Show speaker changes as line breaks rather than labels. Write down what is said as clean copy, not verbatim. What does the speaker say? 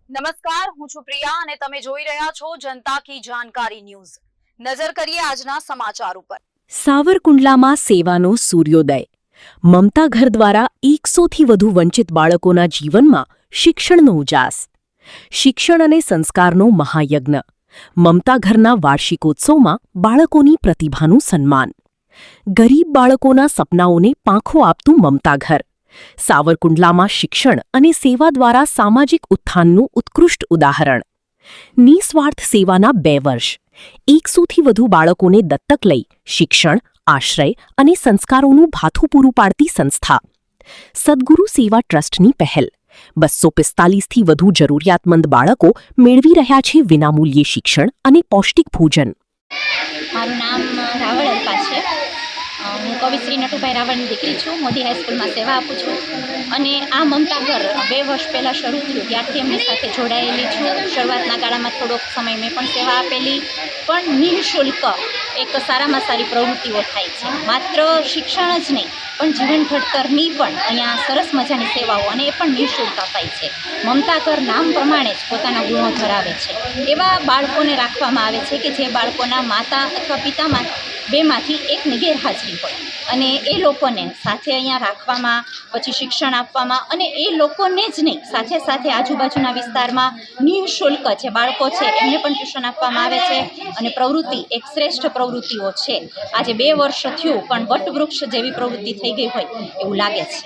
નમસ્કાર, હું છું પ્રિયા અને તમે જોઈ રહ્યા છો જનતા કી જાણકારી ન્યૂઝ। નજર કરીએ આજના સમાચાર ઉપર।
સાવરકુંડલામાં સેવાનો સૂર્યોદય। મમતા ઘર દ્વારા 100થી વધુ વંચિત બાળકોના જીવનમાં શિક્ષણનો ઉજાસ। શિક્ષણ અને સંસ્કારનો મહાયજ્ઞ। મમતા ઘરના વાર્ષિકોત્સવમાં બાળકોની પ્રતિભાનું સન્માન। ગરીબ બાળકોના સપનાઓને પાંખો આપતું મમતા ઘર। સાવરકુંડલામાં શિક્ષણ અને સેવા દ્વારા સામાજિક ઉત્થાનનું ઉત્કૃષ્ટ ઉદાહરણ। નિસ્વાર્થ સેવાના 2 વર્ષ। 100થી વધુ બાળકોને દત્તક લઈ શિક્ષણ, આશ્રય અને સંસ્કારોનું ભાથું પૂરું પાડતી સંસ્થા। સદગુરુ સેવા ટ્રસ્ટની પહેલ। 245થી વધુ જરૂરિયાતમંદ બાળકો મેળવી રહ્યા છે વિનામૂલ્યે શિક્ષણ અને પૌષ્ટિક ભોજન।
મારું નામ રાવળ અલ્પા છે। હું કવિશ્રી નટુભાઈ રાવળની દીકરી છું। મોદી હાઈસ્કૂલમાં સેવા આપું છું અને આ મમતા ઘર 2 વર્ષ પહેલાં શરૂ થયું ત્યારથી એમની સાથે જોડાયેલી છું। શરૂઆતના ગાળામાં થોડોક સમય મેં પણ સેવા આપેલી, પણ નિઃશુલ્ક એક સારામાં સારી પ્રવૃત્તિઓ થાય છે। માત્ર શિક્ષણ જ નહીં પણ જીવન ઘડતરની પણ અહીંયા સરસ મજાની સેવાઓ અને એ પણ નિઃશુલ્ક અપાય છે। મમતા ઘર નામ પ્રમાણે જ પોતાના ગુણો ધરાવે છે। એવા બાળકોને રાખવામાં આવે છે કે જે બાળકોના માતા અથવા પિતામાં બેમાંથી એકની ગેરહાજરી હોય અને એ લોકોને સાથે અહીંયા રાખવામાં, પછી શિક્ષણ આપવામાં અને એ લોકોને જ નહીં સાથે સાથે આજુબાજુના વિસ્તારમાં નિઃશુલ્ક જે બાળકો છે એમને પણ ટ્યુશન આપવામાં આવે છે અને પ્રવૃત્તિ એક શ્રેષ્ઠ પ્રવૃત્તિઓ છે। આજે 2 વર્ષ થયું પણ વટવૃક્ષ જેવી પ્રવૃત્તિ થઈ ગઈ હોય એવું લાગે છે।